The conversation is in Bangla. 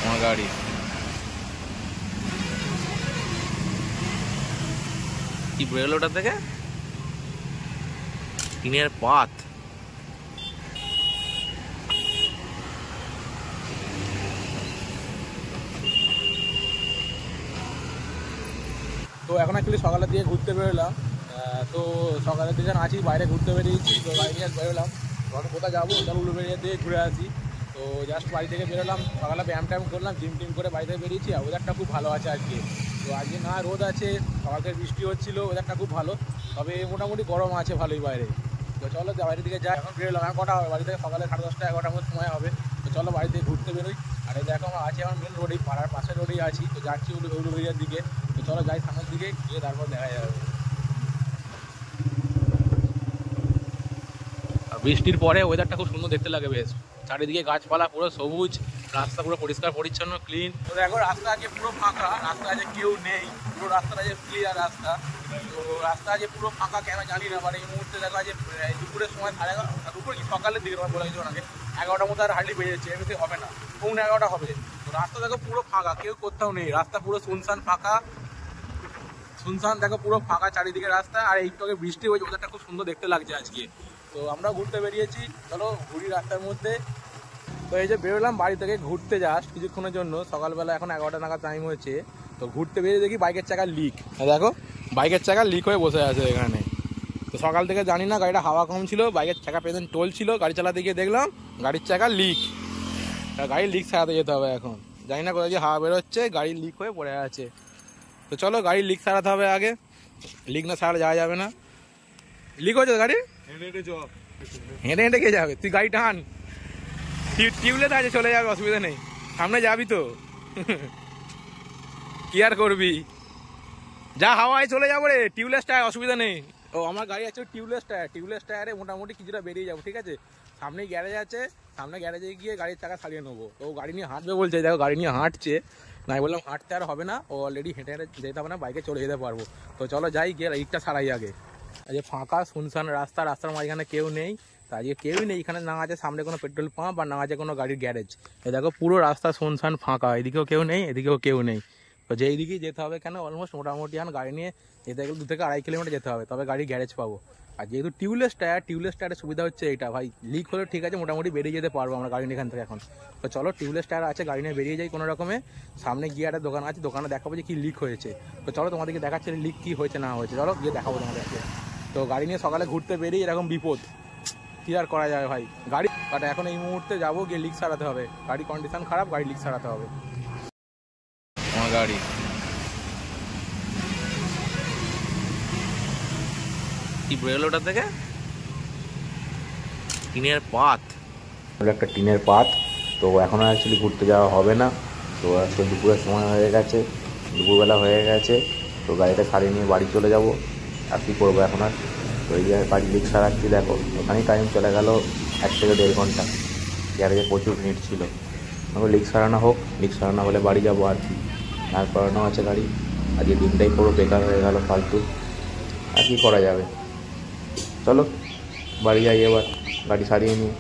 আমার গাড়ি কি বেরোলো ওটা থেকে? টিনের পাত। তো এখন অ্যাকচুয়ালি সকালের দিকে ঘুরতে বেরোলাম। তো সকালের দিকে আছি, বাইরে ঘুরতে বেরিয়েছি। তো বাইরে নিয়ে বেরোলাম, তখন কোথায় যাবো, চলো উলুবেড়িয়া দিয়ে ঘুরে আসি। তো জাস্ট বাড়ি থেকে বেরোলাম, সকালে ব্যায়াম ট্যায়াম করলাম, জিম টিম করে বাড়ি থেকে বেরিয়েছি। আর ওয়েদারটা খুব ভালো আছে আজকে। তো আজকে না রোদ আছে, সকাল থেকে বৃষ্টি হচ্ছিলো, ওয়েদারটা খুব ভালো। তবে মোটামুটি গরম আছে ভালোই বাইরে। তো চলো বাড়ি থেকে যাই। এখন বেরোলাম, এখন কটা হবে বাড়ি থেকে? সকালে 10:30 11টার মধ্যে সময় হবে। তো চলো বাড়ি থেকে ঘুরতে বেরোই। আর এই দেখো আমরা আছি, আমার মেন রোডেই, পাড়ার পাশের রোডেই আছি। তো যাচ্ছি উলুবেড়িয়ার দিকে। তো চলো যাই সামনের দিকে, গিয়ে তারপর দেখা যাবে। বৃষ্টির পরে ওয়েদারটা খুব সুন্দর দেখতে লাগে বেশ। চারিদিকে গাছপালা পুরো সবুজ, রাস্তা পুরো পরিষ্কার পরিচ্ছন্ন ক্লিন। তো দেখো রাস্তা আজকে পুরো ফাঁকা, রাস্তা আজকে কেউ নেই, পুরো রাস্তাটা যে ক্লিয়ার রাস্তা। তো রাস্তা আজকে পুরো ফাঁকা কেন জানি না, মানে এই মুহূর্তে দেখো আজকে দুপুরের সময় 11:30, দুপুর কি সকালের দিকে বলা কিছু ওনাকে 11টার মধ্যে আর হার্ডলি বেরিয়েছে, এমনিতে হবে না, 11:15 হবে। তো রাস্তা দেখো পুরো ফাঁকা, কেউ কোথাও নেই, রাস্তা পুরো শুনশান ফাঁকা, শুনশান দেখো পুরো ফাঁকা চারিদিকে রাস্তা। আর একটু আগে বৃষ্টি হয়েছে, ওদেরটা খুব সুন্দর দেখতে লাগছে আজকে। তো আমরা ঘুরতে বেরিয়েছি, চলো ঘুরি রাস্তার মধ্যে। তো এই যে বেরোলাম বাড়ি থেকে ঘুরতে জাস্ট কিছুক্ষণের জন্য, সকালবেলা এখন 11টা নাগাদ টাইম হয়েছে। তো ঘুরতে বেরিয়ে দেখি বাইকের চাকা লিক। দেখো বাইকের চাকা লিক হয়ে বসে আছে এখানে। তো সকাল থেকে জানি না, গাড়িটা হাওয়া কম ছিল, বাইকের চাকা পেছন টোল ছিল, গাড়ি চালাতে গিয়ে দেখলাম গাড়ির চাকা লিক। গাড়ির লিক সারাতে যেতে হবে এখন, জানি না কোথায় যে হাওয়া বেরোচ্ছে, গাড়ি লিক হয়ে পড়ে আছে। তো চলো গাড়ির লিক সারাতে হবে আগে, লিক না সারালে যাওয়া যাবে না। লিক হয়েছে গাড়ি, হেঁটে হেঁটে কে যাবে? তুই গাড়ি টান, টিউবলেট আছে, চলে যাবে, অসুবিধা নেই, সামনে যাবি তো। কি আর করবি, যা হাওয়ায় চলে যাবো রে, টিউবলেস টায়ার, অসুবিধা নেই। ও আমার গাড়ি আছে টিউবলেস টায়ার, টিউবলেস টায়ারে মোটামুটি কিছুটা বেরিয়ে যাবো, ঠিক আছে। সামনে গ্যারেজ আছে, সামনে গ্যারেজে গিয়ে গাড়ির চাকা সারিয়ে নেবো। তো গাড়ি নিয়ে হাঁটবে বলছে, দেখো গাড়ি নিয়ে হাঁটছে। না বললাম হাঁটতে আর হবে না, ও অলরেডি হেঁটে হেঁটে যেতে হবে না, বাইকে চলে যেতে পারবো। তো চলো যাই, গিয়ে ইটটা সারাই আগে। আজকে ফাঁকা শুনশান রাস্তা, রাস্তার মাঝখানে কেউ নেই। তো আজকে কেউই নেই এখানে, না আছে সামনে কোনো পেট্রোল পাম্প আর না আছে কোনো গাড়ির গ্যারেজ। এই দেখো পুরো রাস্তা শুনশান ফাঁকা, এদিকেও কেউ নেই, এদিকেও কেউ নেই। তো যেই দিকেই যেতে হবে কেন, অলমোস্ট মোটামুটি গাড়ি নিয়ে যেতে গেলে 2 থেকে 2.5 কিলোমিটার যেতে হবে, তবে গাড়ি গ্যারেজ পাবো। আর যেহেতু টিউবলেস টায়ারের সুবিধা হচ্ছে এইটা, ভাই লিক হলে ঠিক আছে, মোটামুটি বেরিয়ে যেতে পারবো আমরা গাড়ি নিয়ে এখান থেকে এখন। তো চলো টিউবলেস টায়ার আছে, গাড়ি নিয়ে বেরিয়ে যাই কোনো রকমে। সামনে গিয়ে একটা দোকান আছে, দোকানে দেখাবো যে কি লিক হয়েছে। তো চলো তোমাদেরকে দেখাচ্ছে লিক কি হয়েছে না হয়েছে, চলো গিয়ে দেখাবো তোমাদেরকে। তো গাড়ি নিয়ে সকালে ঘুরতে বেরিয়ে এরকম বিপদ, কি আর করা যাবে ভাই। গাড়ি বাট এখন এই মুহূর্তে যাবো, গিয়ে লিক সারাতে হবে, গাড়ি কন্ডিশন খারাপ, গাড়ি লিক সারাতে হবে। আমার গাড়ি কি বেরোলো ওটা থেকে? টিনের পাত, একটা টিনের পাত। তো এখন অ্যাকচুয়ালি ঘুরতে যাওয়া হবে না। তো আজকে দুপুরের সময় হয়ে গেছে, দুপুরবেলা হয়ে গেছে। তো গাড়িটা সারিয়ে নিয়ে বাড়ি চলে যাব। আর কী করবো এখন আর। তো এই যে গাড়ি লিক সারাচ্ছি, দেখো এখানেই টাইম চলে গেল 1 থেকে 1.5 ঘন্টা। গ্যারেজে প্রচুর ভিড় ছিল। আমাকে লিক সারানো হোক, লিক সারানো হলে বাড়ি যাবো। আর কি দাঁড় করানো আছে গাড়ি, আজকে দিনটাই পুরো বেকার হয়ে গেল, ফালতু। আর কি করা যাবে, চলো বাড়ি যাই এবার, গাড়ি সারিয়ে নিই।